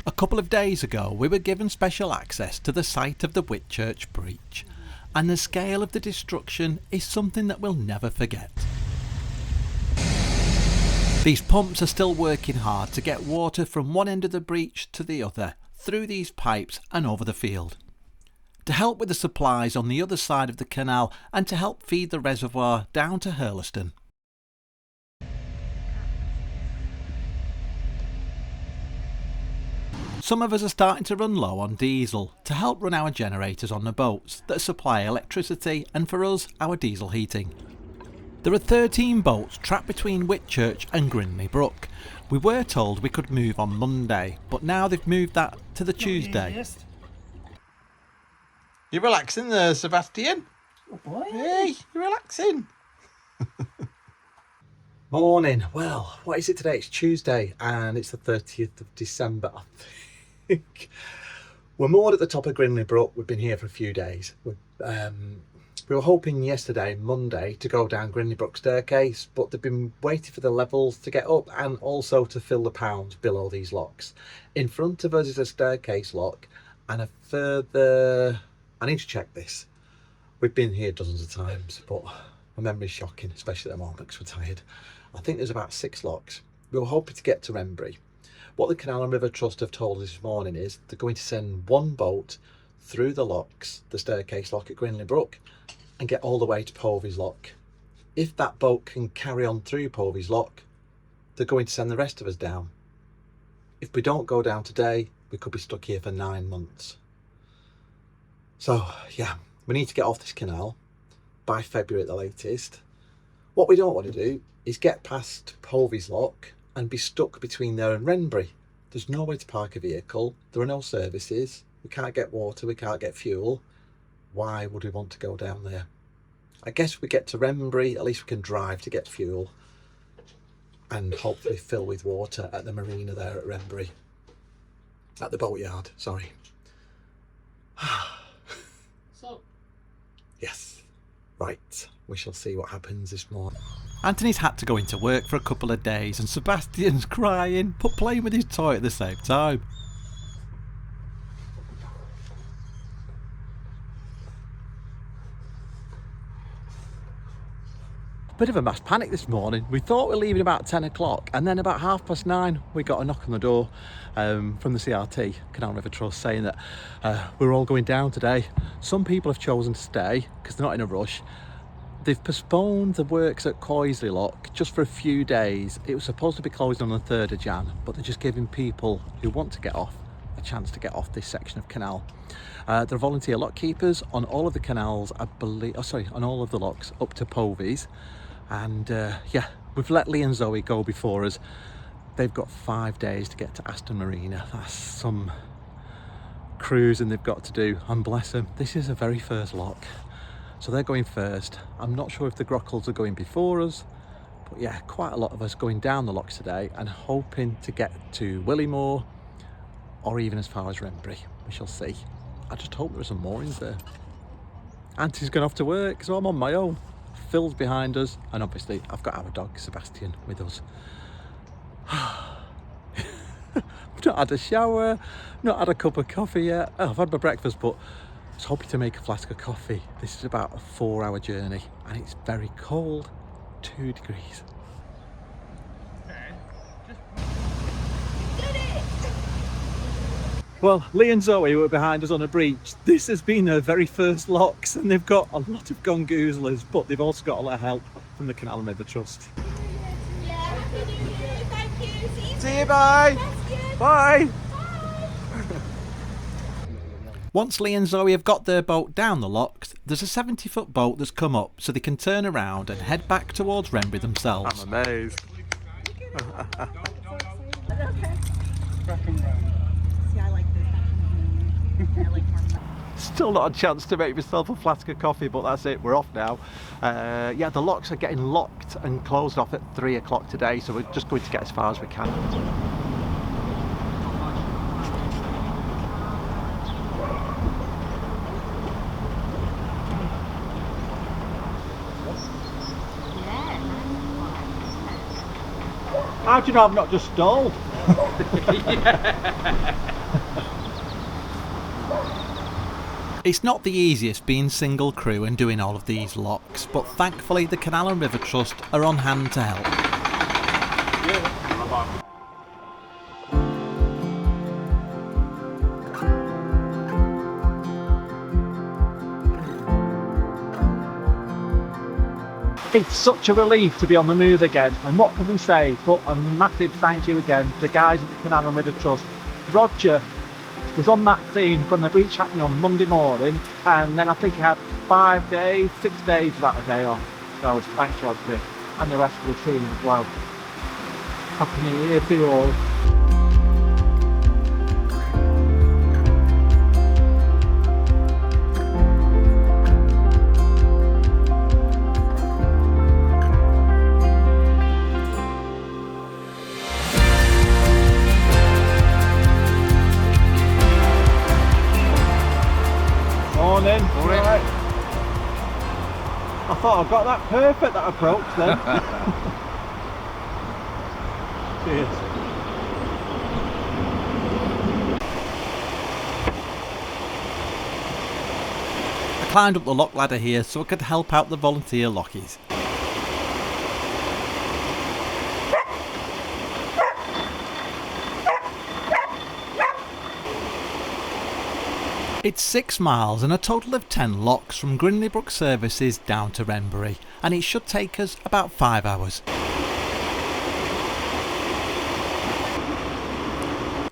A couple of days ago we were given special access to the site of the Whitchurch breach, and the scale of the destruction is something that we'll never forget. These pumps are still working hard to get water from one end of the breach to the other, through these pipes and over the field, to help with the supplies on the other side of the canal and to help feed the reservoir down to Hurleston. Some of us are starting to run low on diesel to help run our generators on the boats that supply electricity and, for us, our diesel heating. There are 13 boats trapped between Whitchurch and Grindley Brook. We were told we could move on Monday, but now they've moved that to the Tuesday. You relaxing there, Sebastian? Oh boy. Hey, you relaxing? Morning. Well, what is it today? It's Tuesday and it's the 30th of December, I think. We're moored at the top of Grindley Brook. We've been here for a few days. We were hoping yesterday, Monday, to go down Grindley Brook staircase, but they've been waiting for the levels to get up and also to fill the pounds below these locks. In front of us is a staircase lock and a further... I need to check this. We've been here dozens of times, but my memory's shocking, especially at the moment because we're tired. I think there's about 6 locks. We were hoping to get to Rembury. What the Canal and River Trust have told us this morning is they're going to send one boat through the locks, the staircase lock at Grindley Brook, and get all the way to Povey's Lock. If that boat can carry on through Povey's Lock, they're going to send the rest of us down. If we don't go down today, we could be stuck here for 9 months. So yeah, we need to get off this canal by February at the latest. What we don't want to do is get past Povey's Lock and be stuck between there and Rembury. There's nowhere to park a vehicle, there are no services, we can't get water, we can't get fuel. Why would we want to go down there? I guess if we get to Rembury, at least we can drive to get fuel and hopefully fill with water at the marina there at Rembury. At the boatyard, sorry. So, yes, right, we shall see what happens this morning. Anthony's had to go into work for a couple of days and Sebastian's crying but playing with his toy at the same time. Bit of a mass panic this morning. We thought we were leaving about 10 o'clock and then about 9:30 we got a knock on the door from the CRT, Canal River Trust, saying that we're all going down today. Some people have chosen to stay because they're not in a rush. They've postponed the works at Coisley Lock just for a few days. It was supposed to be closed on the 3rd of Jan, but they're just giving people who want to get off a chance to get off this section of canal. There are volunteer lock keepers on all of the canals, I believe, on all of the locks up to Povey's. And yeah, we've let Lee and Zoe go before us. They've got 5 days to get to Aston Marina. That's some cruising they've got to do, and bless them, this is the very first lock, so they're going first. I'm not sure if the Grockles are going before us, but yeah, quite a lot of us going down the locks today and hoping to get to Willymore or even as far as Rembury. We shall see. I just hope there are some moorings there. Auntie's gone off to work, so I'm on my own. Phil's behind us, and obviously I've got our dog Sebastian with us. I've not had a shower, not had a cup of coffee yet. Oh, I've had my breakfast, but I was hoping to make a flask of coffee. This is about a 4-hour journey and it's very cold, 2 degrees. Well, Lee and Zoe were behind us on a breach. This has been their very first locks and they've got a lot of gongoozlers, but they've also got a lot of help from the Canal and River Trust. Yeah, Happy New Year, thank you. See you, bye. Bye. Bye. Once Lee and Zoe have got their boat down the locks, there's a 70-foot boat that's come up so they can turn around and head back towards Rembury themselves. I'm amazed. Still not a chance to make myself a flask of coffee, but that's it, we're off now. Yeah, the locks are getting locked and closed off at 3 o'clock today, so we're just going to get as far as we can. How do you know I've not just stalled? yeah. It's not the easiest being single crew and doing all of these locks, but thankfully the Canal and River Trust are on hand to help. It's such a relief to be on the move again, and what can we say but a massive thank you again to the guys at the Canal and River Trust. Roger was on that scene from the breach happening on Monday morning, and then I think he had 5 days, 6 days of that day off. So thanks Roger, and the rest of the team as well. Happy New Year to you all. Morning. Morning. Right. I thought I got that perfect, that approach then. Cheers. I climbed up the lock ladder here so I could help out the volunteer lockies. It's 6 miles and a total of 10 locks from Grindley Brook services down to Rembury, and it should take us about 5 hours.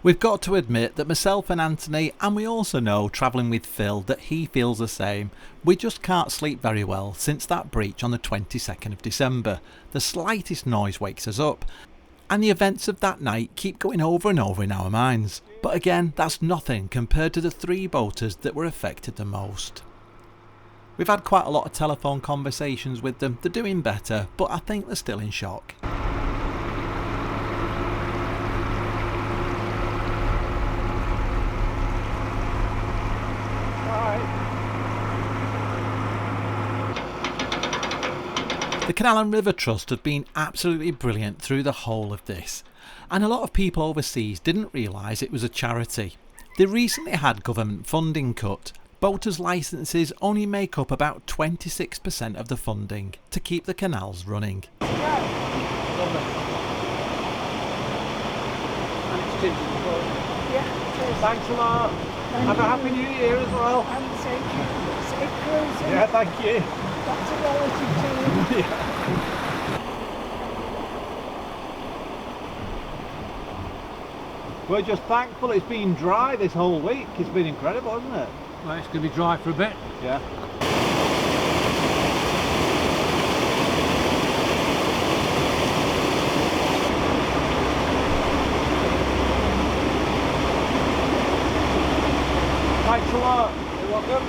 We've got to admit that myself and Anthony, and we also know, travelling with Phil, that he feels the same. We just can't sleep very well since that breach on the 22nd of December. The slightest noise wakes us up, and the events of that night keep going over and over in our minds. But again, that's nothing compared to the 3 boaters that were affected the most. We've had quite a lot of telephone conversations with them. They're doing better, but I think they're still in shock. The Canal and River Trust have been absolutely brilliant through the whole of this, and a lot of people overseas didn't realise it was a charity. They recently had government funding cut. Boaters' licences only make up about 26% of the funding to keep the canals running. Thanks a lot. Have a happy New Year as well. And safe cruising. Yeah, thank you. That's a relative to you. We're just thankful it's been dry this whole week. It's been incredible, hasn't it? Well, it's going to be dry for a bit. Yeah. Thanks a lot. You're welcome.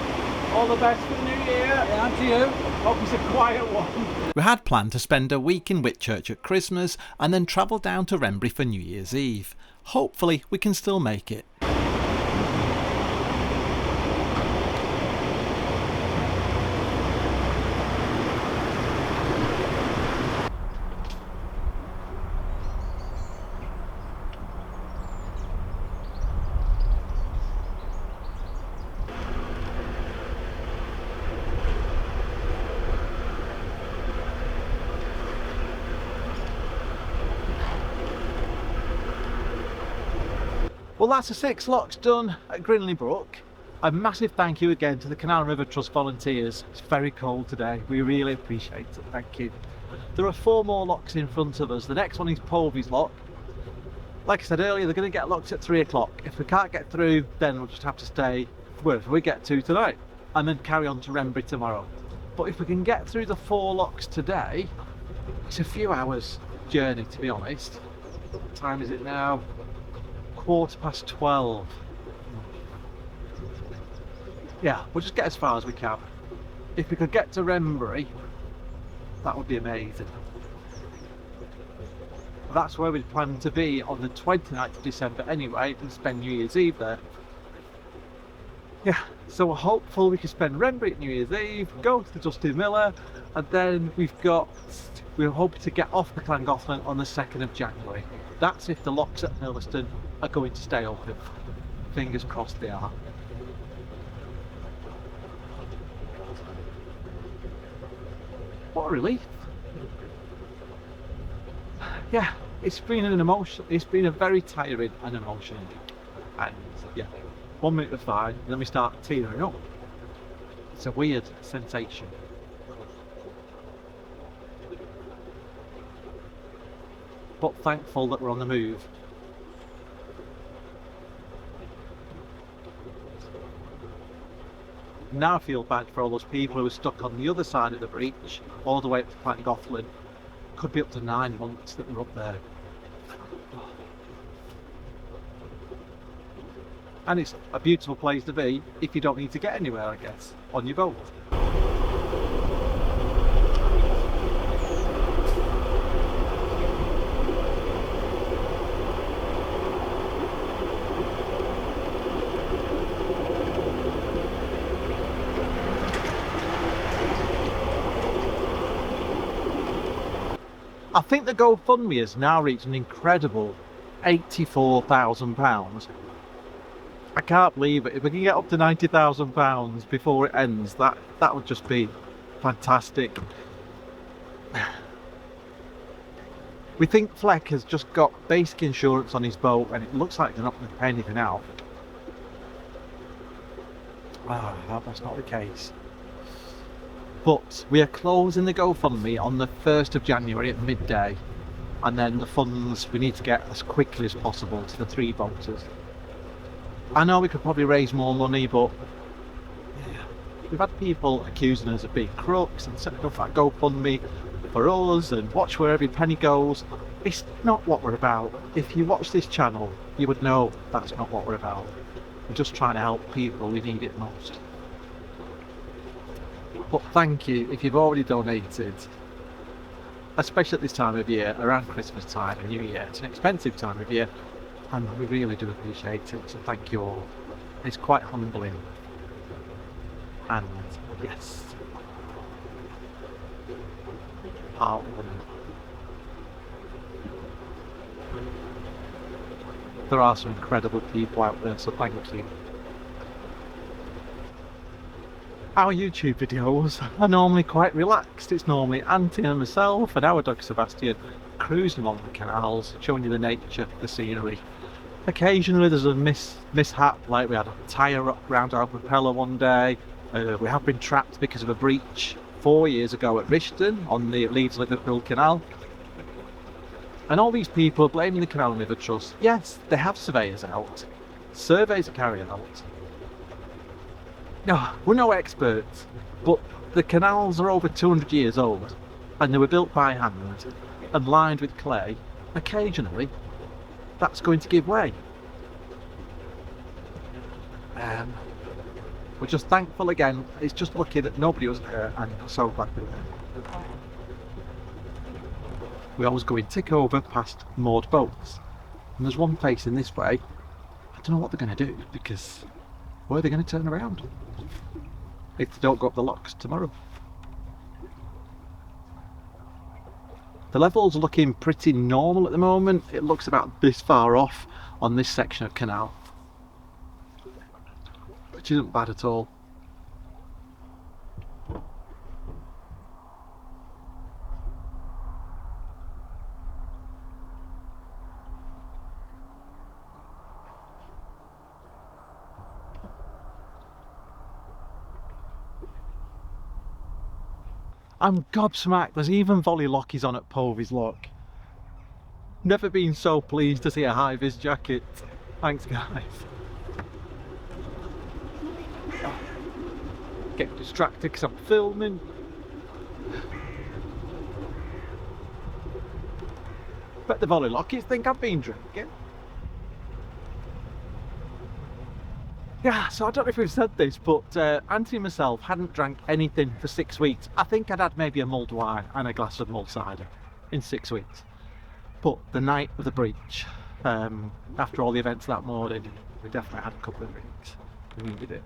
All the best for the new year. Yeah, and to you. Hope it's a quiet one. We had planned to spend a week in Whitchurch at Christmas and then travel down to Rembury for New Year's Eve. Hopefully we can still make it. Well, that's the 6 locks done at Grindley Brook. A massive thank you again to the Canal and River Trust volunteers. It's very cold today. We really appreciate it. Thank you. There are 4 more locks in front of us. The next one is Polvy's lock. Like I said earlier, they're going to get locked at 3 o'clock. If we can't get through, then we'll just have to stay wherever we get to tonight and then carry on to Rembury tomorrow. But if we can get through the 4 locks today, it's a few hours journey, to be honest. What time is it now? 12:15. Yeah, we'll just get as far as we can. If we could get to Rembury, that would be amazing. That's where we plan to be on the 29th of December anyway, and spend New Year's Eve there. Yeah, so we're hopeful we can spend Rembury at New Year's Eve, go to the Justin Miller, and then we're hoping to get off the Llangollen on the 2nd of January. That's if the locks at Milliston are going to stay open. Fingers crossed they are. What a relief. Yeah, it's been a very tiring and emotional week. And yeah, 1 minute of fine, and then we start tearing up. It's a weird sensation. But thankful that we're on the move. Now I feel bad for all those people who are stuck on the other side of the breach, all the way up to Llangollen. Could be up to 9 months that they're up there. And it's a beautiful place to be if you don't need to get anywhere, I guess, on your boat. I think the GoFundMe has now reached an incredible £84,000. I can't believe it. If we can get up to £90,000 before it ends, that would just be fantastic. We think Fleck has just got basic insurance on his boat and it looks like they're not going to pay anything out. I hope that's not the case. But we are closing the GoFundMe on the 1st of January at midday, and then the funds we need to get as quickly as possible to the 3 boaters. I know we could probably raise more money, but yeah, we've had people accusing us of being crooks and setting up that GoFundMe for us and watch where every penny goes. It's not what we're about. If you watch this channel, you would know that's not what we're about. We're just trying to help people who need it most. But thank you if you've already donated, especially at this time of year, around Christmas time and New Year. It's an expensive time of year and we really do appreciate it, so thank you all. It's quite humbling. And yes, heartwarming. There are some incredible people out there, so thank you. Our YouTube videos are normally quite relaxed. It's normally Auntie and myself and our dog Sebastian cruising along the canals, showing you the nature, the scenery. Occasionally there's a mishap, like we had a tyre up round our propeller one day. We have been trapped because of a breach 4 years ago at Rishton on the Leeds-Liverpool Canal. And all these people are blaming the Canal and River Trust. Yes, they have surveyors out. Surveys are carried out. No, we're no experts, but the canals are over 200 years old and they were built by hand and lined with clay. Occasionally, that's going to give way. We're just thankful again. It's just lucky that nobody was there and so glad they were there. We always go and tick over past moored boats. And there's one facing this way. I don't know what they're going to do because where are they going to turn around if they don't go up the locks tomorrow? The level's looking pretty normal at the moment. It looks about this far off on this section of canal, which isn't bad at all. I'm gobsmacked, there's even volley lockies on at Povey's Lock. Never been so pleased to see a high-vis jacket. Thanks guys. Get distracted because I'm filming. Bet the volley lockies think I've been drinking. Yeah, so I don't know if we've said this, but Auntie and myself hadn't drank anything for 6 weeks. I think I'd had maybe a mulled wine and a glass of mulled cider in 6 weeks. But the night of the breach, after all the events that morning, we definitely had a couple of drinks. We needed it.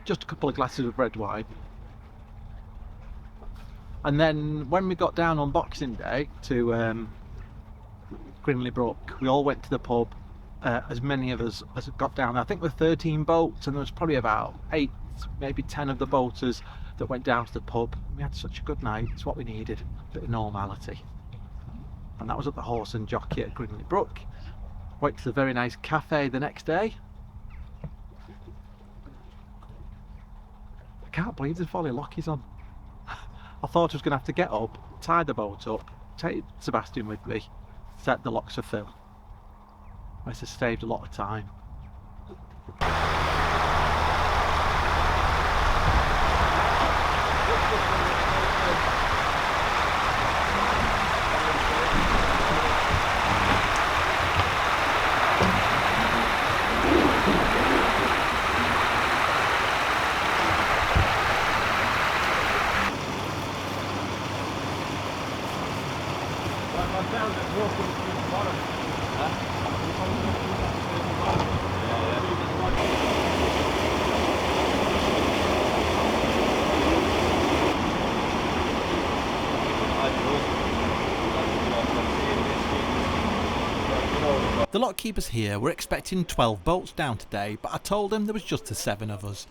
Just a couple of glasses of red wine. And then when we got down on Boxing Day to Grindley Brook, we all went to the pub. As many of us as got down. I think there were 13 boats and there was probably about 8, maybe 10 of the boaters that went down to the pub. We had such a good night. It's what we needed, a bit of normality. And that was at the Horse and Jockey at Grindley Brook. Went to the very nice cafe the next day. I can't believe the folly lock is on. I thought I was going to have to get up, tie the boat up, take Sebastian with me, set the locks for Phil. This has saved a lot of time. The lock keepers here were expecting 12 boats down today, but I told them there was just the 7 of us.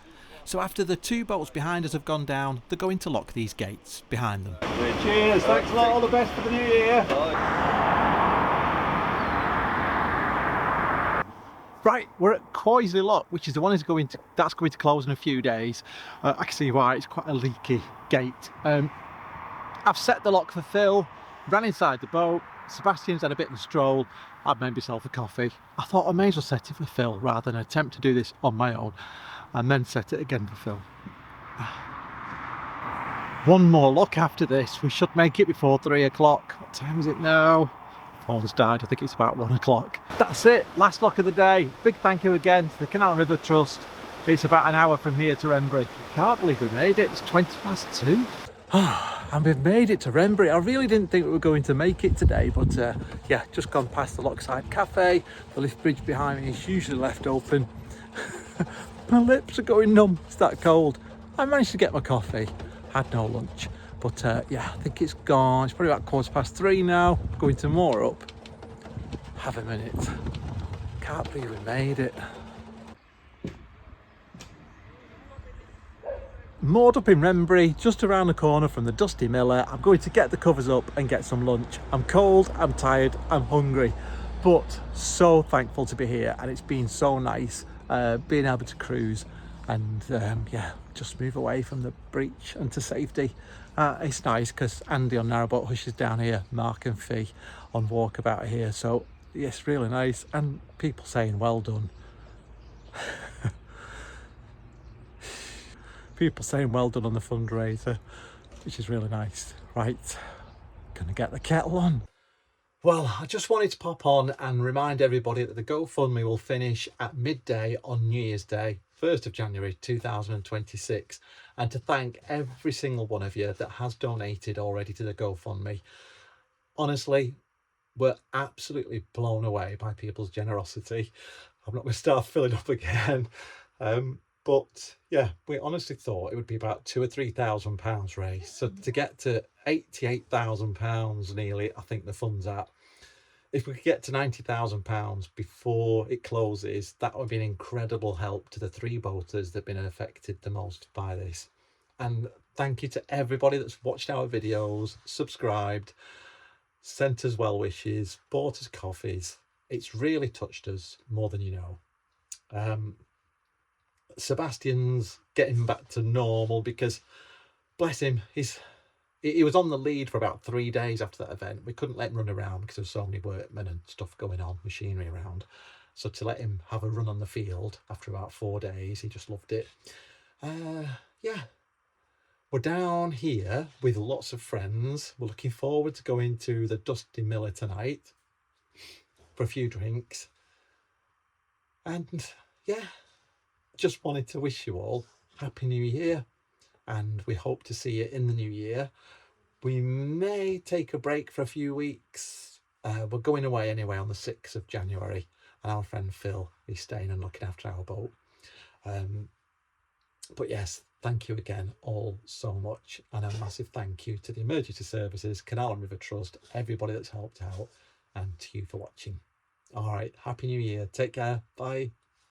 So after the 2 boats behind us have gone down, they're going to lock these gates behind them. Cheers, thanks a lot, all the best for the new year. Right, we're at Coisley Lock, which is the one that's going to close in a few days. I can see why, it's quite a leaky gate. I've set the lock for Phil, ran inside the boat. Sebastian's had a bit of a stroll. I've made myself a coffee. I thought I may as well set it for Phil rather than attempt to do this on my own and then set it again for Phil. One more lock after this. We should make it before 3 o'clock. What time is it now? Phone's died. I think it's about 1 o'clock. That's it. Last lock of the day. Big thank you again to the Canal River Trust. It's about an hour from here to Rembury. Can't believe we made it. It's 2:20. And we've made it to Rembury. I really didn't think we were going to make it today, but yeah, just gone past the Lockside Cafe. The lift bridge behind me is usually left open. My lips are going numb, it's that cold. I managed to get my coffee, had no lunch, but yeah, I think it's gone. It's probably about 3:15 now. Going to moor up. Have a minute. Can't believe we made it. Moored up in Rembury, just around the corner from the Dusty Miller. I'm going to get the covers up and get some lunch. I'm cold, I'm tired, I'm hungry, but so thankful to be here, and it's been so nice being able to cruise and yeah, just move away from the breach and to safety. It's nice because Andy on Narrowboat hushes down here, Mark and Fee on walkabout here, so yes, really nice, and people saying well done. People saying well done on the fundraiser, which is really nice. Right, gonna get the kettle on. Well, I just wanted to pop on and remind everybody that the GoFundMe will finish at midday on New Year's Day, 1st of January 2026, and to thank every single one of you that has donated already to the GoFundMe. Honestly, we're absolutely blown away by people's generosity. I'm not going to start filling up again. But yeah, we honestly thought it would be about £2,000 or £3,000 raised. So to get to £88,000 nearly, I think the fund's at. If we could get to £90,000 before it closes, that would be an incredible help to the 3 boaters that have been affected the most by this. And thank you to everybody that's watched our videos, subscribed, sent us well wishes, bought us coffees. It's really touched us more than you know. Sebastian's getting back to normal because, bless him, he was on the lead for about 3 days after that event. We couldn't let him run around because there were so many workmen and stuff going on, machinery around. So to let him have a run on the field after about 4 days, he just loved it. Yeah, we're down here with lots of friends. We're looking forward to going to the Dusty Miller tonight for a few drinks. And yeah, just wanted to wish you all Happy New Year, and we hope to see you in the new year. We may take a break for a few weeks. We're going away anyway on the 6th of January, and our friend Phil is staying and looking after our boat. But yes, thank you again all so much, and a massive thank you to the emergency services, Canal and River Trust, everybody that's helped out, and to you for watching. All right, Happy New Year. Take care. Bye.